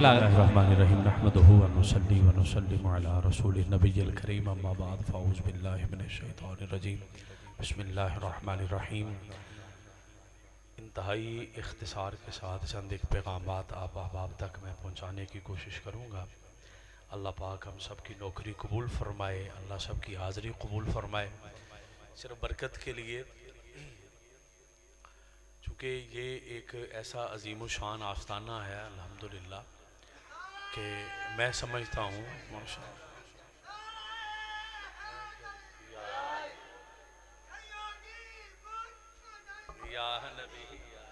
बिस्मिल्लाहिर्रहमानिर्रहीम नहमदुहु व नुसल्ली व नुसल्लिमु अला रसूलिन नबिय्यिल करीम अम्मा बाद फ़अऊज़ु बिल्लाहि मिनश शैतानिर रजीम बिस्मिल्लाहिर्रहमानिर्रहीम। इंतहाई इख्तिसार के साथ चंद एक पैगामात आप अहबाब तक मैं पहुँचाने की कोशिश करूँगा। अल्लाह पाक हम सब की नौकरी कबूल फ़रमाए, अल्लाह सब की हाज़िरी कबूल फ़रमाए। सिर्फ बरकत के लिए, चूँकि ये एक ऐसा अजीम शान आस्ताना है अल्हम्दुलिल्लाह कि मैं समझता हूँ या नबी या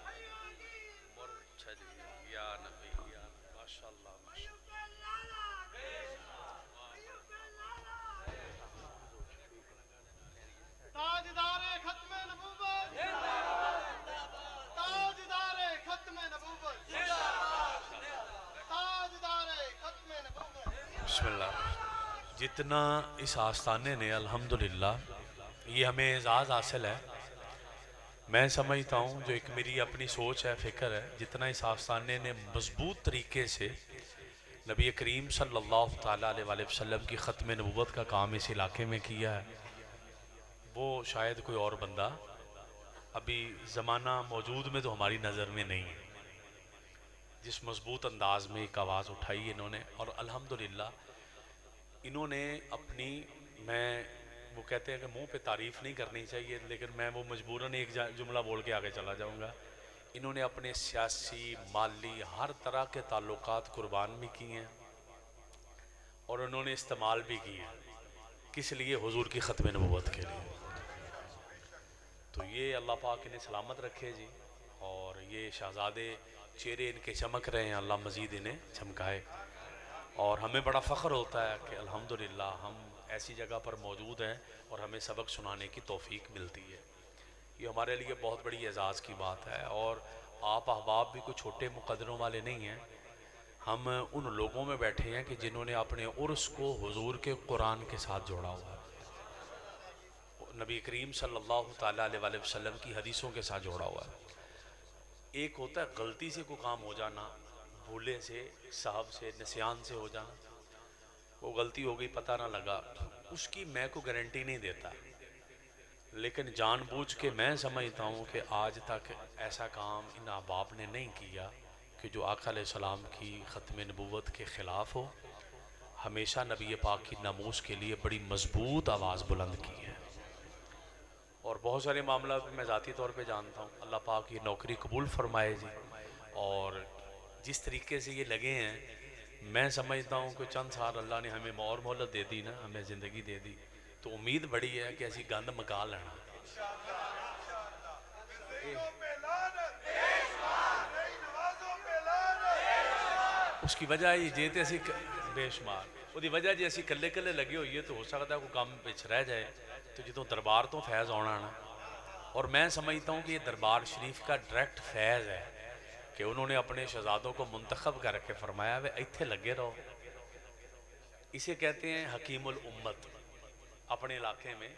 मुरसली या नबी या माशाअल्लाह ताजदारे खत्मे नबूवत ताजदारे खत्मे नबूवत ताजदारे खत्मे नबूवत। बिस्मिल्लाह। जितना इस आस्थाने ने अल्हम्दुलिल्लाह ये हमें एजाज़ हासिल है, मैं समझता हूँ जो एक मेरी अपनी सोच है, फ़िक्र है, जितना इस आस्थाने ने मजबूत तरीके से नबी करीम सल्लल्लाहु ताला अलैहि वसल्लम की ख़त्म नबूवत का काम इस इलाके में किया है, वो शायद कोई और बंदा अभी ज़माना मौजूद में तो हमारी नज़र में नहीं है। जिस मजबूत अंदाज में एक आवाज़ उठाई इन्होंने, और अल्हम्दुलिल्लाह इन्होंने अपनी, मैं वो कहते हैं कि मुंह पे तारीफ़ नहीं करनी चाहिए, लेकिन मैं वो मजबूरन एक जुमला बोल के आगे चला जाऊंगा। इन्होंने अपने सियासी, माली, हर तरह के ताल्लुकात कुर्बान भी किए हैं और उन्होंने इस्तेमाल भी किए हैं। किस लिए? हुजूर की ख़त्म नबूवत के लिए। तो ये अल्लाह पाक इन्हें सलामत रखे जी, और ये शहज़ादे चेहरे इनके चमक रहे हैं, अल्लाह मज़ीद इन्हें चमकाए। और हमें बड़ा फ़ख्र होता है कि अल्हम्दुलिल्लाह हम ऐसी जगह पर मौजूद हैं और हमें सबक सुनाने की तौफ़ीक मिलती है। ये हमारे लिए बहुत बड़ी एजाज़ की बात है। और आप अहबाब भी कोई छोटे मुक़द्दरों वाले नहीं हैं। हम उन लोगों में बैठे हैं कि जिन्होंने अपने उर्स को हुजूर के कुरान के साथ जोड़ा हुआ है, नबी करीम सल्लल्लाहु ताला अलैहि वसल्लम की हदीसों के साथ जोड़ा हुआ है। एक होता है गलती से कोई काम हो जाना, भूले से, साहब से, निस्यान से हो जाना, वो गलती हो गई पता ना लगा, उसकी मैं को गारंटी नहीं देता, लेकिन जानबूझ के मैं समझता हूँ कि आज तक ऐसा काम इन अहबाब ने नहीं किया कि जो आका अलैहिस्सलाम की ख़त्म नबूवत के ख़िलाफ़ हो। हमेशा नबी पाक की नमूस के लिए बड़ी मजबूत आवाज़ बुलंद की है। और बहुत सारे मामला मैं ज़ाती तौर पे जानता हूँ। अल्लाह पाक की नौकरी कबूल फ़रमाए जी। और जिस तरीके से ये लगे हैं, मैं समझता हूँ कि चंद साल अल्लाह ने हमें और मोहलत दे दी ना, हमें ज़िंदगी दे दी, तो उम्मीद बड़ी है कि असी गंद मका लेना। उसकी वजह ये जे तो असी बेशुमार वो वजह जे असी कल्ले कल्ले लगे होइए तो हो सकता है कोई काम पिछ रह जाए, तो जो दरबार तो फैज़ आना ना, और मैं समझता हूँ कि ये दरबार शरीफ का डायरेक्ट फैज़ है कि उन्होंने अपने शहजादों को मुंतखब करके फरमाया वे इत्थे लगे रहो। इसे कहते हैं हकीमुल उम्मत। अपने इलाके में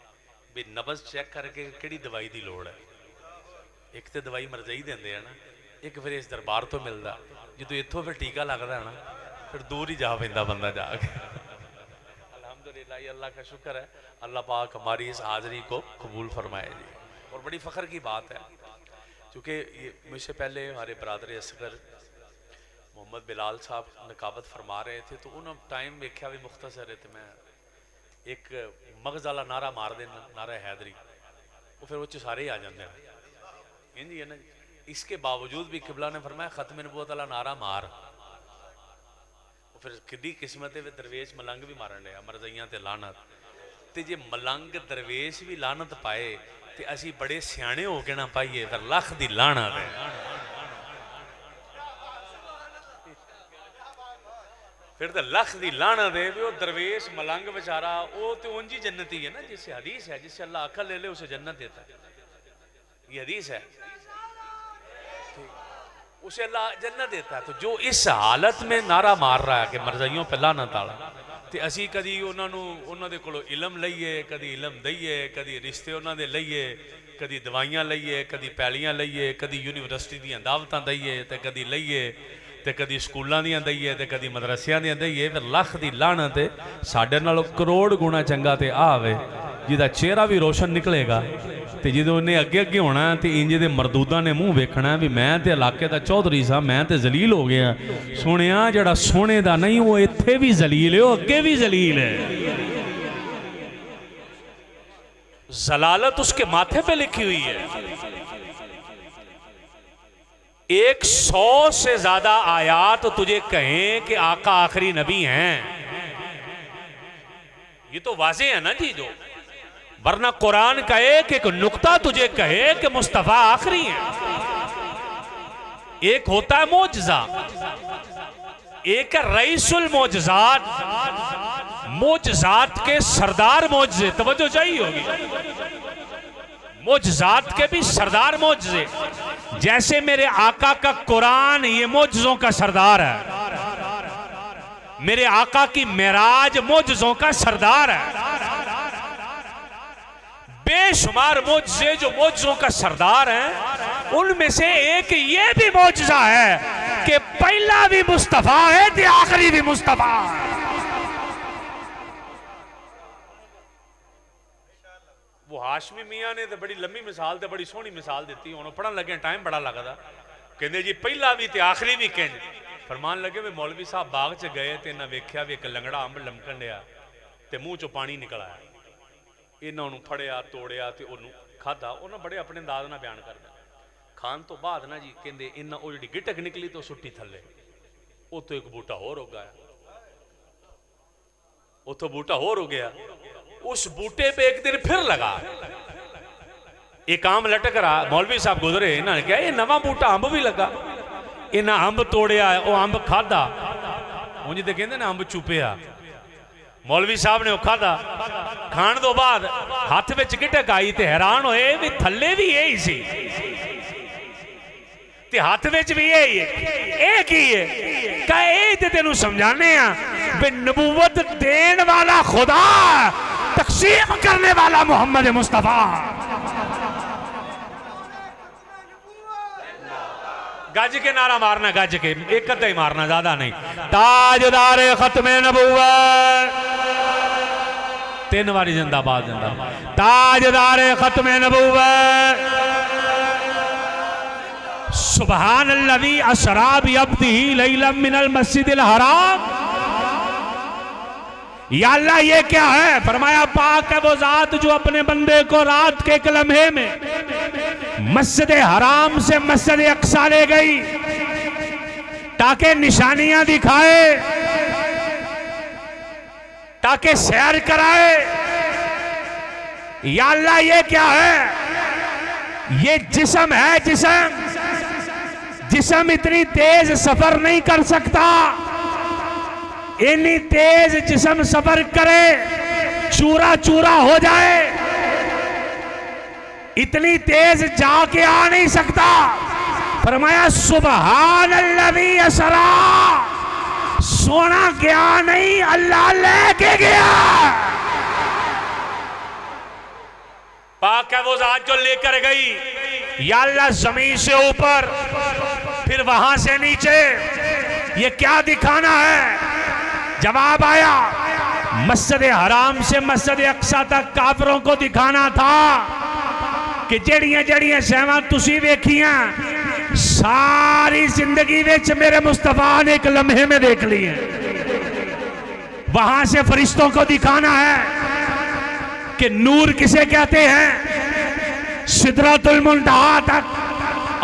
भी नब्ज़ चेक करके किहड़ी दवाई की लोड़ है। एक तो दवाई मरजई देंदे है ना, एक फिर इस दरबार तो मिलता, जो इत्थों फिर टीका लगता है ना, फिर दूर ही जा पैंदा बंदा जाके। अल्हम्दुलिल्लाह, ये अल्लाह का शुक्र है, अल्लाह पाक हमारी इस हाज़िरी को कबूल फरमाए जी। और बड़ी फ़ख्र की बात है, क्योंकि मुझसे पहले हमारे बरदर असगर मोहम्मद बिलाल साहब नकाबत फरमा रहे थे, तो उन्होंने टाइम वेख्या भी मुख्तसर है, तो मैं एक मगज़ वाला नारा मार देना, नारा हैदरी, वो फिर वो सारे ही आ जाते हैं। इंजी है ना। इसके बावजूद भी किबला ने फरमाया ख़त्म नबूवत वाला नारा मार, फिर किड्डी किस्मत है, दरवेश मलंग भी मारन लिया, मरज़इयां ते लानत। तो जे मलंग दरवेश भी लानत पाए तो असी बड़े सियाने हो के ना पाइए, फिर लख दी लानत है। फिर तो लख दी लानत है भी वो दरवेश मलंग बेचारा, वो तो उंजी जन्नती है ना, जिससे हदीस है, जिससे अल्लाह अकल ले ले उसे जन्नत देता है। ये हदीस है, उसे अल्लाह जन्नत देता है। तो जो इस हालत में नारा मार रहा है कि मरज़इयों पे लानत आला, तो असी कदी उन्होंने कोलों इलम लईए, कदी इलम दईए, कदी रिश्ते उन्होंने लईए, कदी दवाइयां लईए, कदी पैलियां लईए, कदी यूनिवर्सिटी दी दावतां दईए, तो कदी लईए, ते कदी स्कूलों दी दईए ते कदी मदरसियां दी दईए, फिर लख दी लानत है। साडे नालों करोड़ गुणा चंगा ते आवे जिहदा चेहरा भी रोशन निकलेगा, तो जो उन्हें अगे अगे होना तो इंज दे मरदूदा ने मूँह वेखना भी मैं तो इलाके का चौधरी सा, मैं तो जलील हो गया। सुनिया जड़ा सोने का नहीं वो इत्थे भी जलील है, वो अगे भी जलील है। जलालत उसके माथे पे लिखी हुई है। 100 से ज्यादा आयात तुझे कहें कि आका आखिरी नबी हैं, ये तो वाजे है ना जी। जो वरना कुरान का एक नुक्ता तुझे कहे कि मुस्तफा आखिरी है। एक होता है मोजजा, एक है रईसुल मोजजात, मोजजात के सरदार मोजजे। तवज्जो चाहिए होगी, मोजजात के भी सरदार मोजजे। जैसे मेरे आका का कुरान ये मोजजों का सरदार है, मेरे आका की मेराज मोजजों का सरदार है। बेशुमार मोजजे जो मोजजों का सरदार है, उनमें से एक ये भी मोजजा है कि पहला भी मुस्तफा है तो आखिरी भी मुस्तफा है। वो हाशमी मियाँ ने तो बड़ी लंबी मिसाल तो बड़ी सोहनी मिसाल दी। हुण पढ़न लगे टाइम बड़ा लगता, कहते जी पहला भी तो आखिरी भी कहते। फरमान लगे भी मौलवी साहब बाग च गए तो इन्हें वेख्या भी एक लंगड़ा अंब लमकन लिया तो मूँह चो पानी निकल आया। इन्होंने फड़िया तोड़िया तो उन्होंने खाधा। उन्हें बड़े अपने अंदाज ना बयान करना। खान तो बाद ना जी कहते इन्हें वो जी गिटक निकली तो सुट्टी थले, उतो एक बूटा होर हो गया, उतो बूटा होर हो गया। उस बूटे पे एक दिन फिर लगा, एक आम लटक रहा। मौलवी साहब गुजरे, इन्होंने कहा ये नवा बूटा अंब भी लगा। इन्हें अंब तोड़िया, वो अंब खाधा। उंज तो कहते ना अंब चुपया। मौलवी साहब ने खाधा, खाण तो बाद हाथ में गिटक आई तो हैरान होए भी थले भी यही सी ते हाथ में भी यही है। एक ही है कहे तेन समझाने भी नबूवत देन वाला खुदा, तकसीम करने वाला मोहम्मद मुस्तफा। गज के नारा मारना, गज के एक अद्धा ही मारना, ज्यादा नहीं। ताजदार खत्मे नबूवत, 3 बारी जिंदाबाद जिंदाबाद। ताजदार खत्मे नबूवत, सुबहान अल्लज़ी असरा बि अब्दिही लैलन मिनल मस्जिदिल हराम। या अल्लाह ये क्या है? फरमाया पाक है वो जात जो अपने बंदे को रात के एक लम्हे में मस्जिद हराम से मस्जिद अक्सा ले गई ताकि निशानियां दिखाए, ताकि सैर कराए। या अल्लाह ये क्या है? ये जिस्म है, जिस्म इतनी तेज सफर नहीं कर सकता। इतनी तेज जिस्म सफर करे चूरा चूरा हो जाए, इतनी तेज जाके आ नहीं सकता। फरमाया सुबहान अल्लज़ी असरा, सोना गया नहीं अल्लाह लेके गया। पाक है वो जात जो लेकर गई। या अल्लाह जमीन से ऊपर फिर वहां से नीचे, ये क्या दिखाना है? जवाब आया मस्जिद हराम से मस्जिद अक्सा तक काफिरों को दिखाना था कि जड़ियां जड़ियां शहवां तुसी वेखियां सारी जिंदगी विच मेरे मुस्तफा ने एक लम्हे में देख ली है। वहां से फरिश्तों को दिखाना है कि नूर किसे कहते हैं, सिदरतुल मुंतहा तक,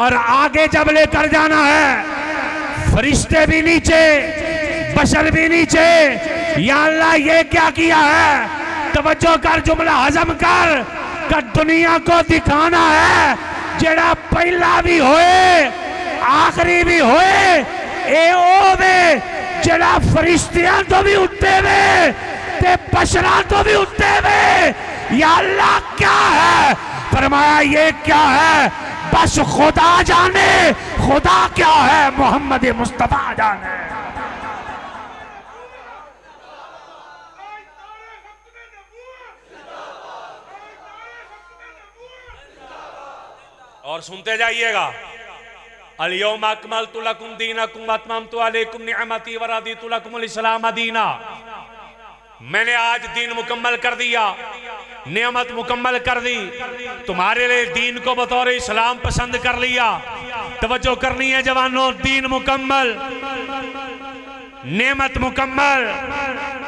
और आगे जब लेकर जाना है फरिश्ते भी नीचे, बशर भी नीचे। या अल्लाह ये क्या किया है? तवज्जो कर, जुमला हजम कर, दुनिया को दिखाना है जेड़ा पहला भी होए आखिरी भी होए, ए ओवे जेड़ा फरिश्तियां तो भी उत्ते वे ते बशरा तो भी उत्ते वे। या अल्लाह क्या है? फरमाया ये क्या है? बस खुदा जाने। खुदा क्या है? मोहम्मद मुस्तफा जाने। और सुनते जाइएगा, अल-यौम अकमलतु लकुम दीनकुम व अतममतु अलैकुम निअमती व रदीतु लकुमुल इस्लाम दीना। मैंने आज दीन मुकम्मल कर दिया, नेमत मुकम्मल कर दी, तुम्हारे लिए दीन को बतौर इस्लाम पसंद कर लिया। तवज्जो करनी है जवानों, दीन मुकम्मल, नेमत मुकम्मल,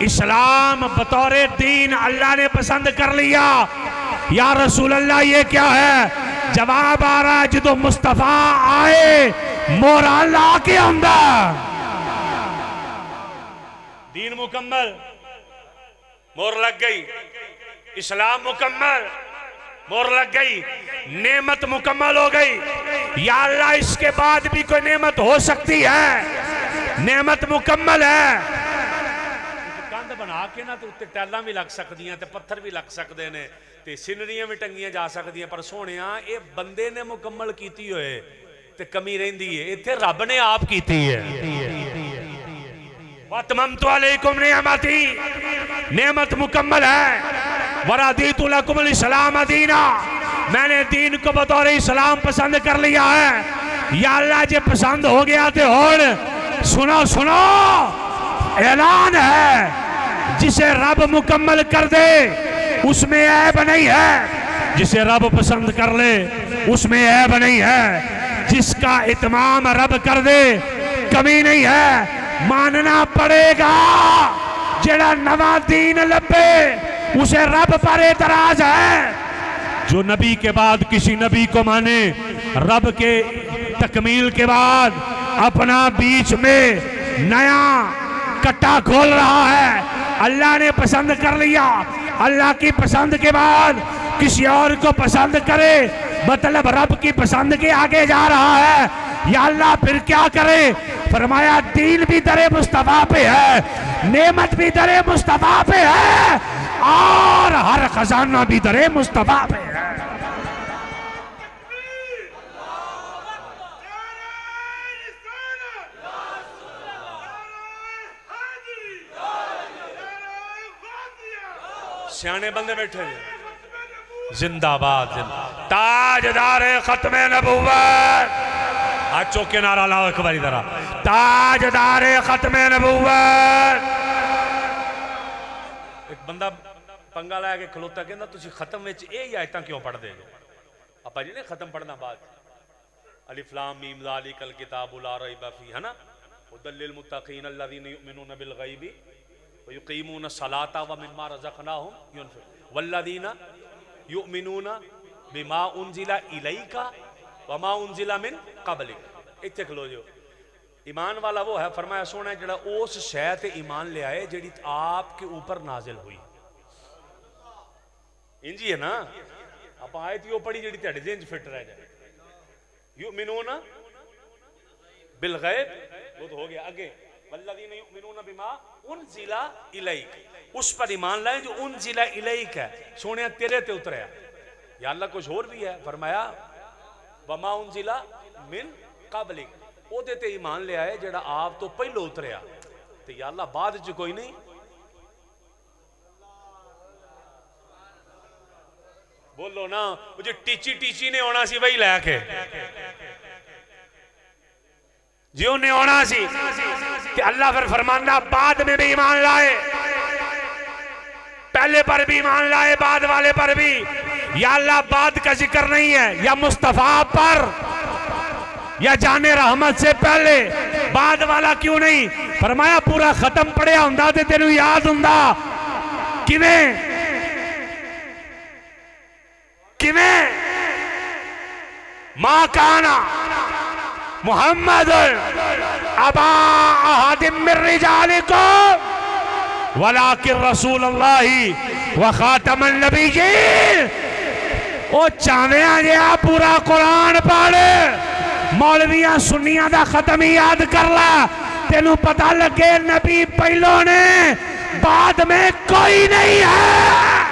इस्लाम बतौर दीन अल्लाह ने पसंद कर लिया। या रसूल अल्लाह ये क्या है? जवाब आ रहा है जो मुस्तफा आए मोरा अल्लाह के अंदर दीन मुकम्मल, मोर लग गई, इस्लाम मुकम्मल, मोर लग गई, नेमत मुकम्मल हो गई। या अल्लाह इसके बाद भी कोई नेमत हो सकती है? नेमत मुकम्मल है। कंध बना के ना तो उत्ते टैलां भी लग सकदियां ते पत्थर भी लग सकते हैं ते सिनरियां भी टंगियां जा सकदियां, पर सोहणिया ये बंदे ने मुकम्मल कीती होए ते कमी रहिंदी है, इत्थे रब ने आप कीती है। वतममतु अलैकुम निअमती, नेमत मुकम्मल है। वरदीतु लकुमुल इस्लाम दीना, मैंने दीन को बतौर इस्लाम पसंद कर लिया है। या अल्लाह जे पसंद हो गया तो हुण सुनो सुनो, ऐलान है जिसे रब मुकम्मल कर दे उसमें ऐब नहीं है, जिसे रब पसंद कर ले उसमें ऐब नहीं है, जिसका इत्माम रब कर दे कमी नहीं है। मानना पड़ेगा जेड़ा नवा दीन लभे उसे रब पर एतराज है। जो नबी के बाद किसी नबी को माने, रब के तकमील के बाद अपना बीच में नया कट्टा खोल रहा है। अल्लाह ने पसंद कर लिया, अल्लाह की पसंद के बाद किसी और को पसंद करे, मतलब रब की पसंद के आगे जा रहा है। या अल्लाह फिर क्या करे? फरमाया दीन भी दरे मुस्तफा पे है, नेमत भी दरे मुस्तफा पे है, और हर खजाना भी दरे मुस्तफा पे है। सियाने बंदे बैठे हैं, जिंदाबाद जिंदाबाद, ताजदार खत्मे नबुव्वत। आज चौके नारा लाओ एक बारी जरा, ताजदार खत्मे नबुव्वत। एक बंदा पंगा ला के खलोता कहना तुसी खत्म विच ये आयतां क्यों पढ़ दे? आपा जी ने खत्म पढ़ना बाद अलिफ लाम मीम ज़ालिकल किताबु ला रैब फीह, है ना? हुदल लिल मुत्तकीन अल्लज़ीना युमिनूना बिल गैबि व युकीमूना सलाता व मिम्मा रज़क़नाहुम युनफ़िक़ून वल्लज़ीना युमिनूना बिमा उनज़िला इलैका व मा उनज़िला मिन क़ब्लिक। इत्थे खलो जो ईमान वाला वो है, फरमाया सोना जड़ा उस शै ते ईमान ले आए जिहड़ी आपके ऊपर नाजिल हुई। इंजी है ना? आप आयत यो पढ़ी जिहड़ी तुहाडे ज़हन च फिट रह जाए। युमिनूना बिल गैब, वो तो हो गया। आगे वल्लज़ीना युमिनूना बिमा उनज़िला इलैक, उस पर ईमान लाए जो उनज़िला इलैक है, सोने तेरे ते उतरया। या अल्लाह कुछ और भी है, फरमाया वमा उनज़िला मिन क़ब्लिक, ओदे ते ईमान ले आए जेड़ा आप तो पहलो उतरया। ते या अल्लाह बाद च कोई नहीं। बोलो ना, वो जो टीची टीची ने आना सी वही लैके जी उन्हें आना सी, अल्लाह फिर फरमाना बाद में भी ईमान लाए, पहले पर भी ईमान लाए, बाद वाले पर भी। या अल्लाह बाद का जिक्र नहीं है, या मुस्तफा पर या जाने रहमत से पहले, बाद वाला क्यों नहीं? फरमाया पूरा खत्म पढ़िया हुंदा ते तेनू याद हुंदा। किवें किवें? मा काना मुहम्मद अबा अहदिम मिर रिजालिकुम वलाकिन रसूलुल्लाहि व खातमन नबिय्यीन। ओ चावें जिहा पूरा कुरान पढ़, मौलवियां सुन्नियां दा खत्म ही याद कर ला, तेनू पता लगे नबी पहलों ने, बाद में कोई नहीं है।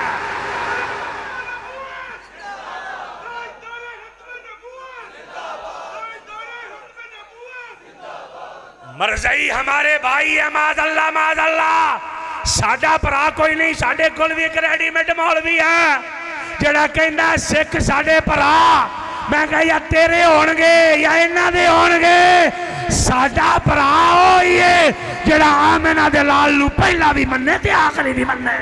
मरज़ई हमारे भाई है, माज़अल्लाह माज़अल्लाह। साडा भरा कोई नहीं, साडे कोल भी एक रेडीमेड मौलवी है जेड़ा कहंदा सिख साडे भरा, मैं कहा या तेरे होणगे या इन्हां दे होणगे, साडा भरा होइए जेड़ा आमिना दे लाल नूं पहला भी मन्ने ते आखिरी भी मन्ने।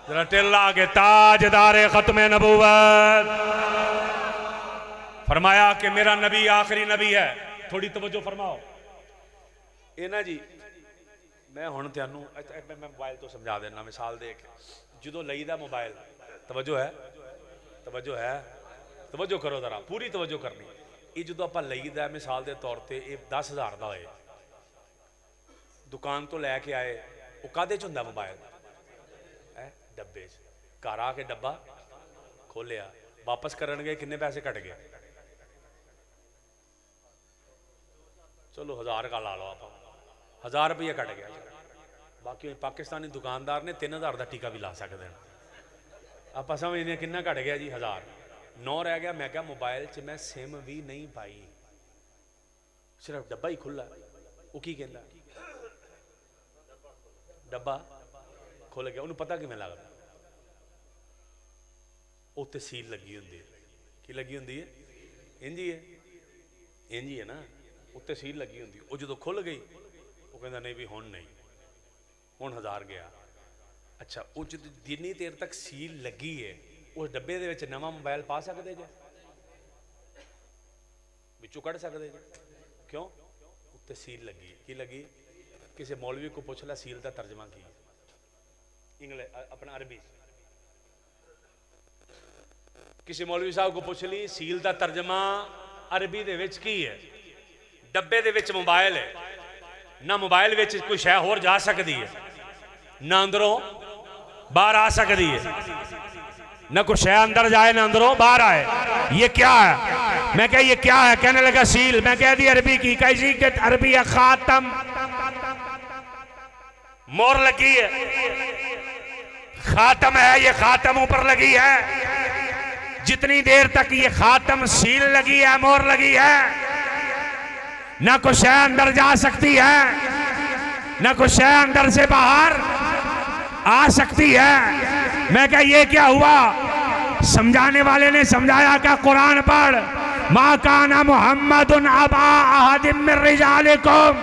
जरा टिल्ला के ताजदारे खत्मे नबूवत। फरमाया कि मेरा नबी आखिरी नबी है। थोड़ी तवज्जो फरमाओ। ये ना जी मैं हुण तुहानूं मैं मोबाइल तो समझा देना मिसाल दे के, जो लईदा मोबाइल, तवज्जो है, तवज्जो है, तवज्जो करो जरा, पूरी तवज्जो करनी। ये जो आप लईदा मिसाल के तौर पर ये 10,000 का होए, दुकान तो लैके आए, वो काहदे च हुंदा मोबाइल है? डब्बे च। घर आके डब्बा खोलिया, वापस करन गए, किन्ने पैसे कट गए? चलो 1000 का ला लो आप, 1000 रुपया कट गया। बाकी पाकिस्तानी दुकानदार ने 3000 का टीका भी ला सकते हैं। आप समझने कितना घट गया जी? 1000। 9 रह गया। मैं क्या मोबाइल च मैं सिम भी नहीं पाई, सिर्फ डब्बा ही खुला। वो की कहता, डब्बा खुल गया। उन्हें पता किमें लगता? उत्ते सील लगी होंगी है। की लगी होंगी है? इंज ही है, इंज ही है ना, उत्ते सील लगी होंगी। वो जो खुल गई, वो कहता नहीं भी हुण नहीं, हुण 1000 गया। अच्छा, वो जो जिन्नी देर तक सील लगी है, उस डब्बे दे विच नवां मोबाइल पा सकते जे? विचों कढ़ सकते जे? क्यों? उत्ते सील लगी। की लगी? किसी मौलवी को पूछ ला सील का तर्जमा की है, इंग्लिश अपना अरबी। किसी मौलवी साहब को पूछ ली सील का तर्जमा अरबी दे विच की है? डब्बे दे विच मोबाइल है ना, मोबाइल विच कोई शै होर जा सकती है ना, अंदरों बाहर आ सकती है ना, कोई शै अंदर जाए ना अंदरों बाहर आए। ये क्या है? मैं क्या ये क्या है? कहने लगा सील। मैं कह दी अरबी की। कैसी? कि अरबी है खातम, मोर लगी है, खातम है, ये खातम ऊपर लगी है। जितनी देर तक ये खातम सील लगी है, मोर लगी है, ना कुछ शय अंदर जा सकती है, ना कुछ शय अंदर से बाहर आ सकती है। मैं क्या ये क्या हुआ? समझाने वाले ने समझाया क्या? कुरान पढ़, मा काना मुहम्मदुन अबा अहदिम मिन रिजालिकुम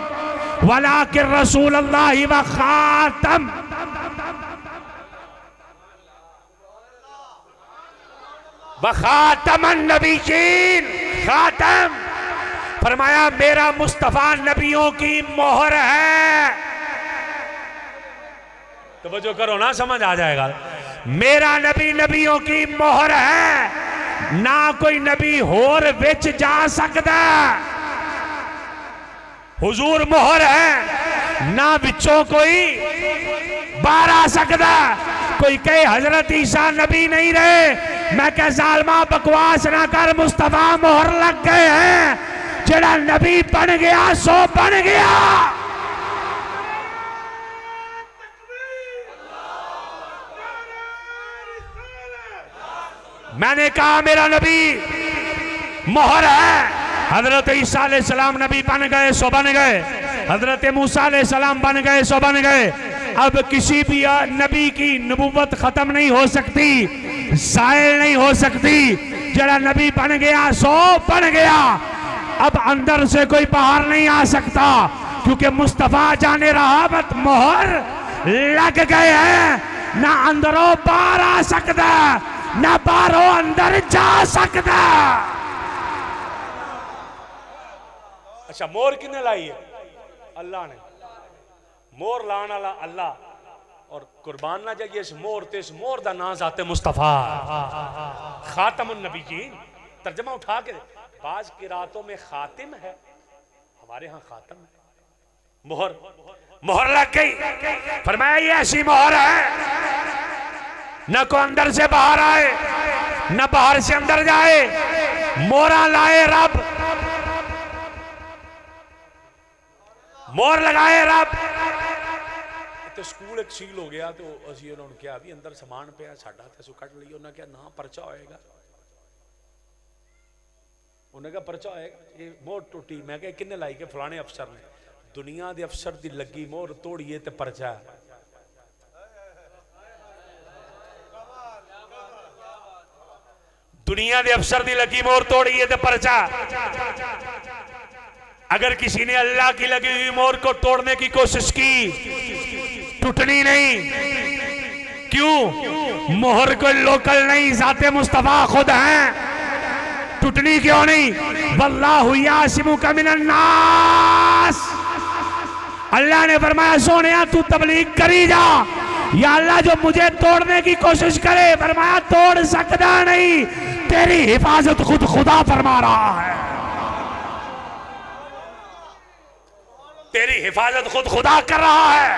वलाकिन रसूलुल्लाहि व खातम। व खातमन नबीयीन, खातम फरमाया मेरा मुस्तफा नबियों की मोहर है। तो वो जो करो ना समझ आ जाएगा। मेरा नबी नबियों की मोहर है, ना कोई नबी होर विच जा सकता। हुजूर मोहर है, ना विचों कोई बाहर आ सकता। कोई कहे हजरत ईसा नबी नहीं रहे, मैं कह जालमा बकवास ना कर, मुस्तफा मोहर लग गए हैं। जेड़ा नबी बन गया सो बन गया। मैंने कहा मेरा नबी मोहर है। हजरत ईसा अलैहिस्सलाम नबी बन गए सो बन गए, हजरत मूसा अलैहिस्सलाम बन गए सो बन गए। अब किसी भी नबी की नबूवत खत्म नहीं हो सकती, ज़ायल नहीं हो सकती। जरा नबी बन गया सो बन गया। अब अंदर से कोई बाहर नहीं आ सकता, क्योंकि मुस्तफा जाने रहाबत मोहर लग गए हैं। ना अंदरों बाहर आ सकता, ना बाहरों अंदर जा सकता। अच्छा, मोर किने लाई है? अल्लाह ने। मोर लाने वाला अल्लाह, और कुर्बान ना जाइए इस मोर ते, इस मोर का नाम जाते मुस्तफा खातमुन नबीयीन। तर्जमा उठा के, बाज की रातों में खातिम है, हमारे यहाँ खातम है। मोहर, मोहर लग गई। फरमाया ये ऐसी मोहर है, न को अंदर से बाहर आए, न बाहर से अंदर जाए। मोहरा लाए रब, मोहर लगाए रब। तो स्कूल एक सील हो गया, तो असी उन्होंने कहा भी अंदर समान पे साडा, ते असू कट लियो। उन्हें क्या ना परचा होएगा, उन्हें क्या परचा होएगा। ये मोहर टूटी। मैं क्या किन्ने लाई? के फलाने अफसर ने। दुनिया के अफसर की लगी मोहर तोड़िए तो परचा दुनिया के अफसर की लगी मोहर तोड़ी है तो परचा। अगर किसी ने अल्लाह की लगी हुई मोहर को तोड़ने की कोशिश की, टूटनी नहीं। क्यों? मोहर कोई लोकल नहीं, जाते मुस्तफा खुद हैं। टूटनी क्यों नहीं? वल्लाहु यासिमुका मिनन नास। अल्लाह ने फरमाया सोनिया तू तबलीग करी जा। या अल्लाह जो मुझे तोड़ने की कोशिश करे, फरमाया तोड़ सकता नहीं, तेरी हिफाजत खुद खुदा फरमा रहा है। तेरी हिफाजत खुद खुदा कर रहा है।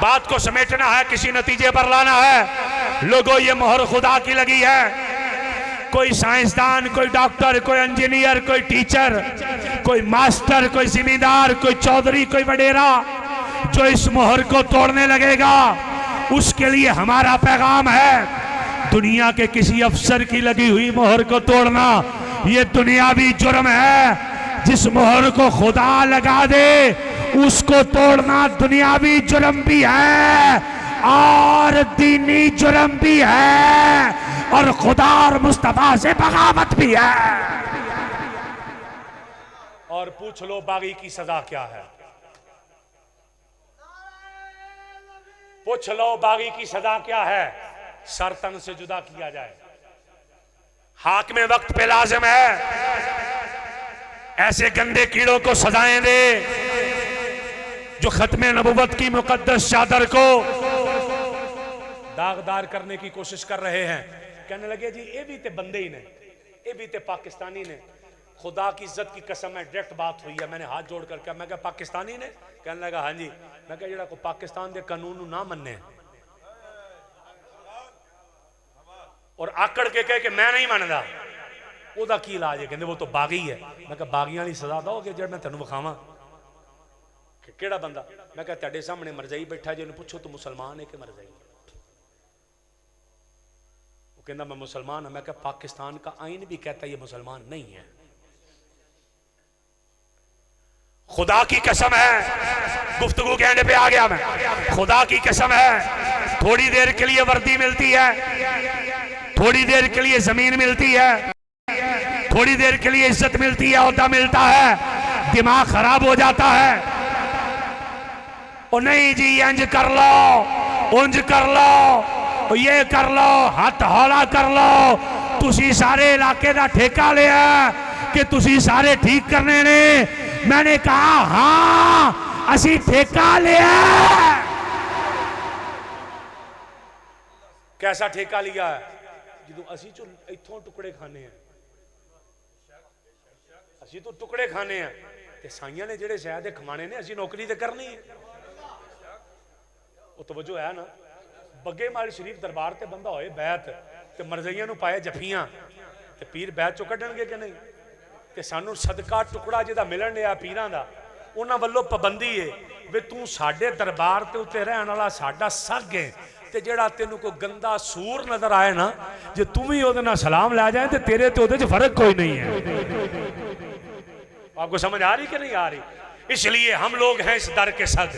बात को समेटना है, किसी नतीजे पर लाना है। लोगों ये मोहर खुदा की लगी है। कोई साइंसदान, कोई डॉक्टर, कोई इंजीनियर, कोई टीचर, कोई मास्टर, कोई जिम्मेदार, कोई चौधरी, कोई वडेरा जो इस मोहर को तोड़ने लगेगा, उसके लिए हमारा पैगाम है, दुनिया के किसी अफसर की लगी हुई मोहर को तोड़ना ये दुनियावी जुर्म है। जिस मोहर को खुदा लगा दे उसको तोड़ना दुनियावी जुर्म भी है और दीनी जुर्म भी है और खुदा और मुस्तफा से बगावत भी है। और पूछ लो बागी की सजा क्या है? पूछ लो बागी की सजा क्या है? सर तन से जुदा किया जाए। हाकिम वक्त पे लाजिम है ऐसे गंदे कीड़ों को सजाएं दे जो खत्मे नबुवत की मुकद्दस चादर को दागदार करने की कोशिश कर रहे हैं। कहने लगे जी ये भी ते बंदे ही ने, ये भी ते पाकिस्तानी ने। खुदा की इज्जत की कसम है, डायरेक्ट बात हुई है, मैंने हाथ जोड़ कर कहा, मैं क्या पाकिस्तानी ने? कहने लगा हाँ जी। मैं क्या जेड़ा को पाकिस्तान के कानून ना मन्ने और आकड़ के कहे कि मैं नहीं मानता, ओदा की इलाज है? कहते वो तो बागी है। मैं क्या बागियां वाली सजा दोगे जेड़ मैं तेन विखावा कि केड़ा बंदा? मैं क्या तेरे सामने मरजाई बैठा जी, पूछो तो मुसलमान है कि मरजाई? वो कहता मैं मुसलमान हूं। मैं क्या पाकिस्तान का आईन भी कहता ये मुसलमान नहीं है। खुदा की कसम है, गुफ्तगू कहने पे आ गया मैं, खुदा की कसम है, थोड़ी देर के लिए वर्दी मिलती है, थोड़ी देर के लिए जमीन मिलती है, थोड़ी देर के लिए इज्जत मिलती है, ओहदा मिलता है, दिमाग खराब हो जाता है। ओ नहीं जी इंज कर लो, उंज कर लो, ये कर लो, हाथ हौला कर लो, तुसी सारे इलाके का ठेका लिया कि तुसी सारे ठीक करने ने। मैंने कहा हाँ असी ठेका लिया। कैसा ठेका लिया है? जो असी जो इथों टुकड़े खाने हैं, असी तो टुकड़े खाने हैं ते साइयां ने जेड़े शायद खमाने ने, असी नौकरी ते करनी है। वो तवज्जो है ना? बग्गे माली शरीफ दरबार ते बंदा होए बैत ते मरज़इयां नूं पाए जफियां ते पीर बैत चो कढणगे कि नहीं? ते सानू सदका टुकड़ा जिहदा मिलन दिया पीरां दा, उन्हां वल्लों पाबंदी है वे तू साडे दरबार ते उत्ते रहण वाला साडा सग है ते जेड़ा तेनू कोई गंदा सूर नजर आए ना, जे तू भी ओहदे नाल सलाम लै जाए ते तेरे ते ओहदे च फर्क कोई नहीं है। आपको समझ आ रही कि नहीं आ रही? इसलिए हम लोग हैं इस दर के सग।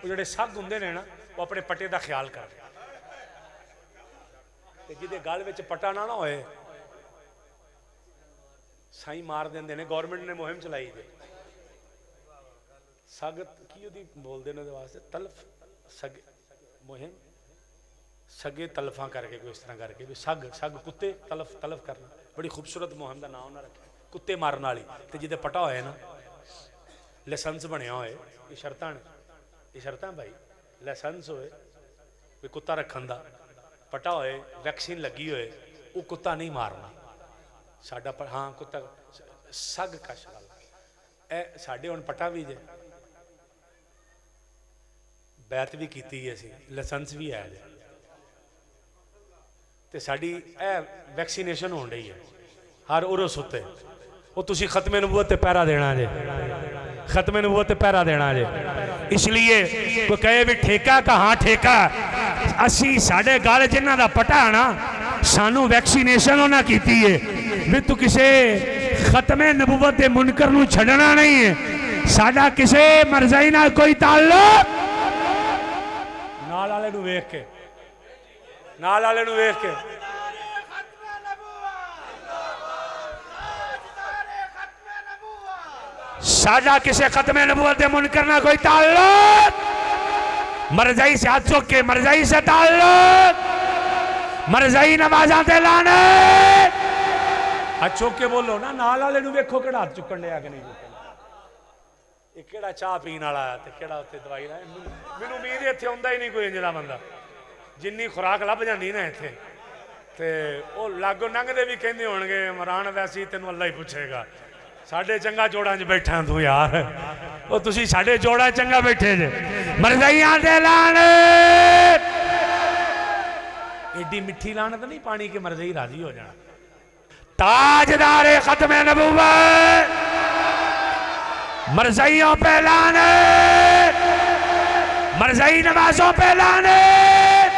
वो जेड़े सग हुंदे ने ना, वो अपने पटे का ख्याल कर, जिहदे गल विच पटा ना होए साई मार देंदे ने। गवर्नमेंट ने मुहिम चलाई है सग की उहदी बोलदे ने वास्ते तलफ सग मुहिम, सगे तलफा करके कोई इस तरह करके भी सग सग कुत्ते तलफ तलफ करना, बड़ी खूबसूरत मुहिम का नाम उन्हें रखा, कुत्ते मारन वाली। तो जिदे पटा होए ना, लाइसेंस बनया होए, ये शर्तां ने, ये शर्तां भाई, लाइसेंस होए कोई कुत्ता रखन दा, पटा होए, वैक्सीन लगी होए, वो कुत्ता नहीं मारना साडा। हाँ कुत्ता सग कश वाला ए साडे हुण पटा भी जे, बैत भी कीती असी, लाइसेंस भी है जे, ते साडी ए वैक्सीनेशन होण रही है हर उरस उत्ते। वो तुसी खत्मे नबूवत ते पहरा देना जे, खत्मे नबूवत ते पहरा देना जे। इसलिए कोई कहे भी ठेका कहाँ ठेका, असी साडे गल जिन्हां दा पटा ना, सानू वैक्सीनेशन उन्हां कीती है भी तू किसे खत्मे नबूवत दे मुनकर नूं छड्डना नहीं है। साडा किसे मरज़ई नाल कोई ताल्लुक, नाल वाले नूं वेख के, नाल वाले नूं वेख के साडा किसे खत्मे नबूवत दे मुनकर ना कोई ताल्लुक। मरजाई से हाथ चुक के मरजाई से ताल्लुक, मरजाई नमाज़ां ते लानत। हाथ चुक के बोलो ना, नाल वाले नूं वेखो किहड़ा हाथ चुकण लिया कि नहीं चुकण। ये किहड़ा चाह पीण वाला ते किहड़ा उत्ते दवाई ला। मैनूं उम्मीद इत्थे आउंदा ही नहीं कोई इंज दा बंदा, जिन्नी खुराक लभ जांदी ना इत्थे ते वो लागो लंघदे भी कहंदे होणगे इमरान वैसी तैनूं अल्लाह ही पुछेगा। साडे चंगा जोड़ां च बैठा तू यार, वो तुसी साडे जोड़ा चंगा बैठे जे। मरज़ाइयां दे लानत। एडी मिठी लानत नहीं पानी के मरज़ई राजी हो जाना। ताजदारे खत्मे नबूवत, मरज़इयों पे लानत, मरज़ई नमाज़ों पे लानत,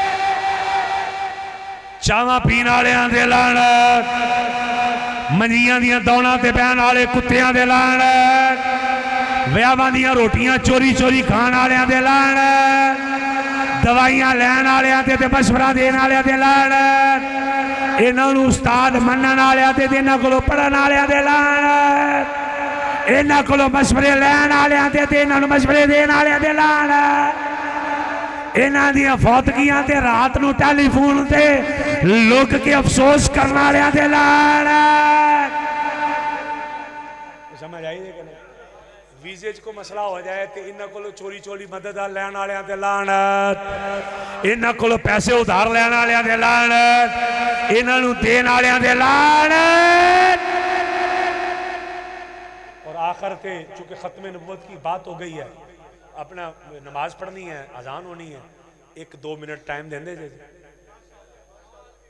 चावा पीने वालियां दे लानत, मंजियां दियां दौड़ां ते बहन वाले कुत्तियां दे लानत, विआहां दियां रोटियां चोरी चोरी खाण वालियां दे लानत, दवाइयां लैण वालियां ते मशवरा देण वालियां दे लानत, इन्हां नूं उस्ताद मनण वालियां ते इन्हां कोलों पढ़न वालियां दे लानत, इन्हां कोलों मशवरे लैण वालियां ते इन्हां नूं मशवरे देण वालियां दे लानत, इन्हां दियां फौतगियां ते रात नूं टैलीफोन ते लुक के अफसोस करने वालियां दे लानत। समझ आई कि नहीं? वीजे च कोई मसला हो जाए तो इन्हां कोलों चोरी चोरी मदद लैण वालियां दे लानत, इन्हां कोलों पैसे उधार लैण वालियां दे लानत, इन्हां नूं देण वालियां दे लानत। और आखिर ते चूंकि खत्मे नबूवत की बात हो गई है, अपना नमाज पढ़नी है, अजान होनी है, 1-2 मिनट टाइम देंदे जे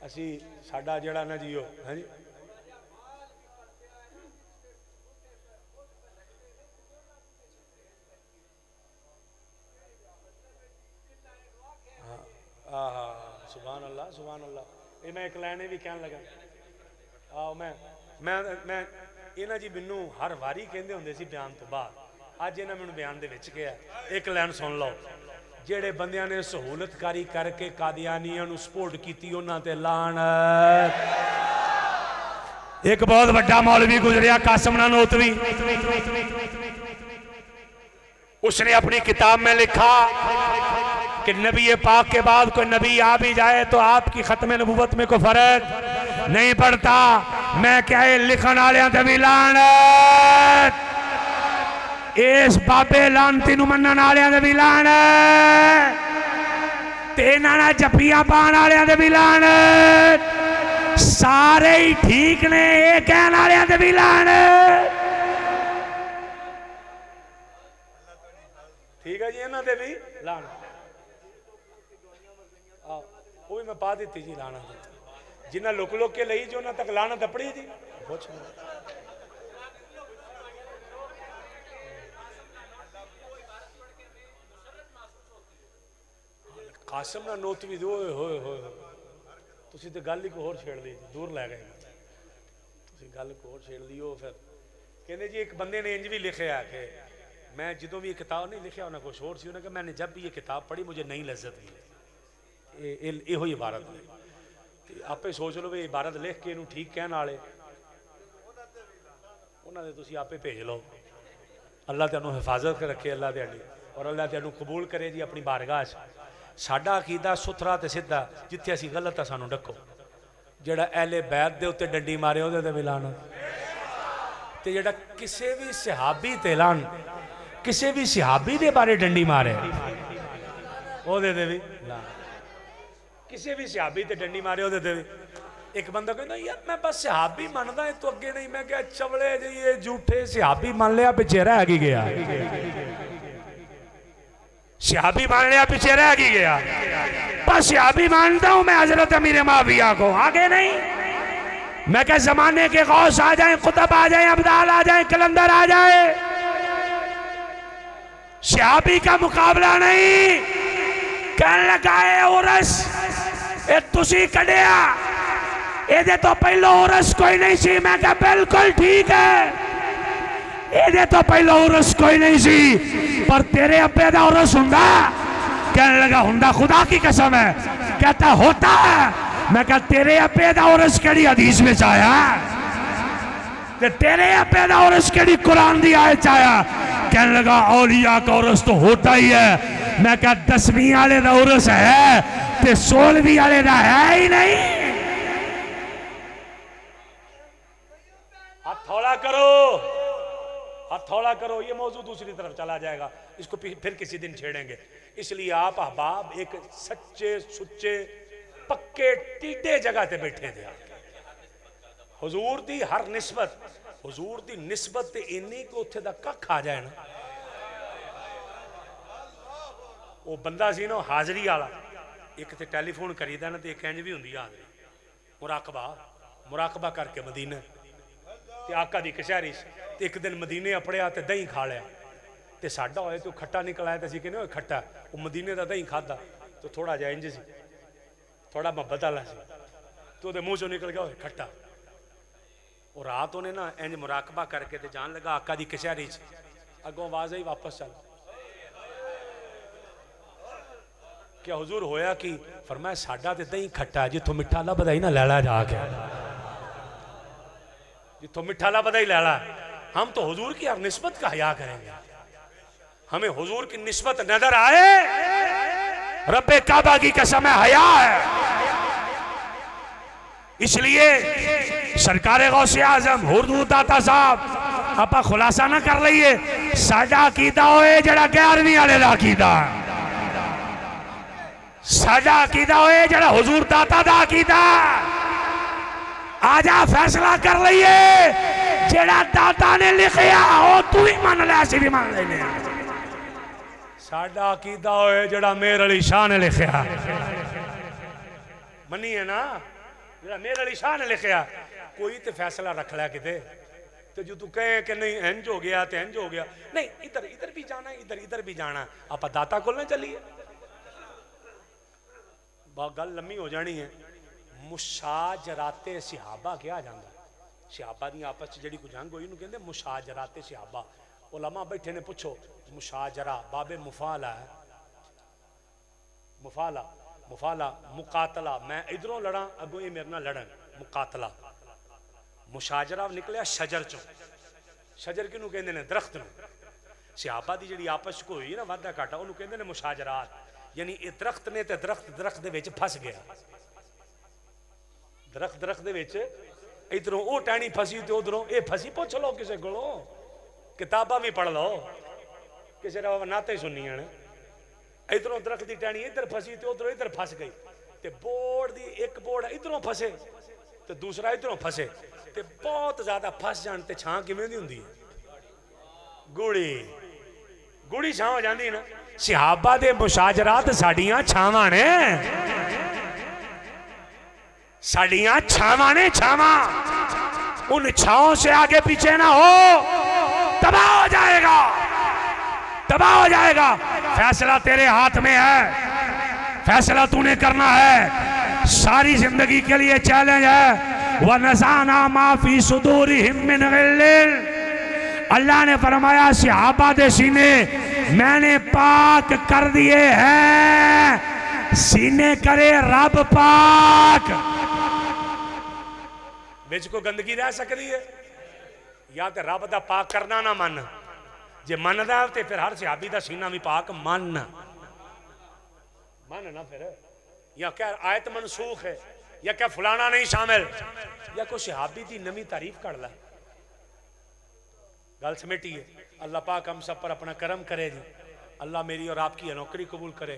असी साडा जेड़ा ना जियो। हाँ जी, सुभान अल्लाह सुभान अल्लाह। ये मैं एक लाइन भी कहन लगा। आओ मैं इन्हां जी मैनू हर वारी कहंदे हुंदे सी बयान तो बाद, अज इन्हां मैनू बयान दे विच कहा। एक लाइन सुन लो, जेड़े बंदियां ने सहूलतकारी करके कादियानियां नूं सपोर्ट कीती उन्हां ते लानत। एक बहुत बड़ा मौलवी गुजरिया कासिम नानोतवी, उसने अपनी किताब में लिखा कि नबी पाक के बाद कोई नबी आ भी जाए तो आपकी खत्मे नबूवत में कोई फर्क नहीं पड़ता। मैं क्या लिखन वालियां ते भी लानत, इस बाबे लानती नूं मनण वालियां ते भी लानत, ते इन्हां नाल जप्पियां पाउण वालियां ते भी लानत, सारे ही ठीक ने ये कहण वालियां ते भी लानत। ठीक है जी, इन्हां ते भी लानत। वो भी मैं पा दी जी लानत, जिन्हें लुक लुक के ली जो उन्होंने तक लानत अपनी जी। कासिम नानोतवी दे होए होए होए, तुसी ते गल ही कोई होर छेड़ ली, दूर लै गए तुसी गल कोई होर छेड़ ली। फिर कहते जी एक बंदे ने इंज भी लिखा कि मैं जो भी ये किताब नहीं लिखा उन्हें कुछ होर सी, उन्हें कहा मैंने जब भी ये किताब पढ़ी मुझे नई लज्जत मिली। यो इबारत आपे सोच लो भी इबारत लिख के इनू ठीक कहने वाले उन्होंने तुसी आपे भेज लो। अल्लाह तेनू हिफाजत रखे, अल्लाह तेनी और अल्लाह तेनू कबूल करे जी अपनी बारगाह। साडा अकीदा सुथरा ते सीधा, जिथे असी गलत है सानू डको। जेड़ा अहले बैत दे उत्ते डंडी मारे उहदे ते भी लानत, ते जेड़ा किसी भी सहाबी ते लान, किसी भी सहाबी दे बारे डंडी मारे उहदे ते भी लानत, किसी भी सहाबी ते डंडी मारे उहदे ते भी। एक बंदा कहता यार मैं बस सहाबी मनदा है तो अगे नहीं। मैं क्या चवले जी ये झूठे सहाबी मान लिया पिछे रह की गया, सहाबी मान लिया पिछे रह की गया। बस सहाबी मानता हूं मैं हजरत अमीर मुआविया को, आगे नहीं। मैं क्या जमाने के गौस आ जाए, कुतुब आ जाए, अब्दाल आ जाए, कलंदर आ जाए, सहाबी का मुकाबला नहीं। कहने लगा उरस ए तुसी कढ़िया, ये तो पहलो उरस कोई नहीं सी। मैं कहा बिल्कुल ठीक है, ये तो पहलो उरस कोई नहीं सी, पर तेरे अब्बे दा उरस हुंदा। कहने लगा हुंदा, खुदा की कसम है। कहता होता है। मैं कहा तेरे अब्बे दा उरस केड़ी हदीस में आया? ते तेरे अपे दा उर्स केड़ी कुरान दी आयत आया? कहने लगा औलिया का उर्स तो होता ही है। मैं कहा 10वीं वाले दा उर्स है ते 16वीं वाले दा है ही नहीं। हथौड़ा करो, हथौड़ा करो। ये मौजू दूसरी तरफ चला जाएगा, इसको फिर किसी दिन छेड़ेंगे। इसलिए आप अहबाब एक सच्चे सुच्चे पक्के टीडे जगह ते बैठे थे। हुजूर दी हर निस्बत, हुजूर दी निस्बत ते इन्नी को उत्थे दा कख आ जाए ना। वो बंदा सी ना हाजरी वाला, एक ते टेलीफोन करीदा ना ते एक इंज भी हुंदी हाजरी। मुराकबा मुराकबा करके मदीने ते आका दी कचहरी ते एक दिन मदीने अपड़िया ते दही खा लिया ते साडा होए तो खट्टा निकल आया। तो असीं कहने खट्टा, वो मदीने का दही खादा तो थोड़ा जिहा इंज सी, थोड़ा मोहब्बत वाला सी, तो वो मूँह चो निकल गया होए खट्टा। और रात उन्हें ना इंज मुराकबा करके ते जान लगा आका दी कचहरी च, अगों आवाज आई वापस चल। क्या हुजूर होया कि? फरमाया साडा ते दही खट्टा, जिथों मिठा लभदा ही ना लैला जाके, जिथों मिठा लभदा ही लैला। हम तो हुजूर की हर निस्बत का हया करेंगे। हमें हुजूर की निस्बत नजर आए, रब्बे काबा की कसम है हया है। इसलिए सरकारे गौसे आजम हुर्दू दाता साहब आप खुलासा ना कर लीए। साडा अकीदा होए जड़ा 11वीं वाले दा अकीदा, साडा अकीदा होए जड़ा हुजूर दाता दा अकीदा। आजा फैसला कर लीए, जेड़ा दाता ने लिखिया हो तू ही मान ले, असीं भी मान लेने। साडा अकीदा होए जड़ा मेर अली शाह ने लिखिया, मनिए ना, जड़ा मेर अली शाह ने लिखिया। कोई तो फैसला रख लिया किते, तो जो तू कहे कि नहीं इंज हो गया तो इंज हो गया, नहीं इधर इधर भी जाना, इधर इधर भी जाना, आप दाता को ना चलिए। गल लम्मी हो जानी है। मुशाजराते सिहाबा क्या जाता? सिहाबा दी आपस च जी कोई जंग हुई कहते मुशाजराते सिहाबा। उलमा बैठे ने, पुछो मुशाजरा बाबे मुफाला है, मुफाला मुफाला मुकातला, मैं इधरों लड़ा अगों ये मेरे नाल लड़न, मुकातला। मुशाजरा निकलिया शजर चो। शजर किनू कहते हैं? दरख्त नूं। सिहाबा दी जी आपस को हुई ना वाधा घाटा, उन्होंने कहते हैं मुशाजरात। यानी ये दरख्त ने ते दरख्त दरख्त दे विच फस गया, दरख्त दरख्त दे विच इधरों वो टहनी फसी तो उधरों ये फसी। पुछ लो किसी को, किताबा भी पढ़ लो, किसी नाते सुनिया ने। इधरों दरख्त की टहनी इधर फसी तो उधरों इधर फस गई, तो बोर्ड दी एक बोर्ड इधरों फसे तो दूसरा इधरों फसे, तो बहुत ज्यादा फस जान ते छां किवें दी हुंदी है? गुड़ी गुड़ी छां हो जाती ना। सिहाबा दे मुशाजरात साडियां छावां ने, साडियां छावां ने, छावां। उन छाओं से आगे पीछे ना हो, तबाह हो जाएगा, तबाह हो जाएगा। फैसला तेरे हाथ में है, फैसला तूने करना है। सारी जिंदगी के लिए चैलेंज है। व नज़ाना माफी सुदूरिहिम मिन गिल्लिन, अल्लाह ने फरमाया सिहाबा दे सीने मैंने पाक कर दिए हैं। सीने करे रब पाक, बिच को गंदगी रह सकती है? या तो रब दा पाक करना ना मन, जे मनदा तो फिर हर सिहाबी दा सीना भी पाक मन मन ना। फिर या क्या आयत मनसूख है, या क्या फलाना नहीं शामिल, या कोई सिहाबी की नवी तारीफ कर ला। गल समेटी है। अल्लाह पाक हम सब पर अपना करम करे जी। अल्लाह मेरी और आपकी नौकरी कबूल करे।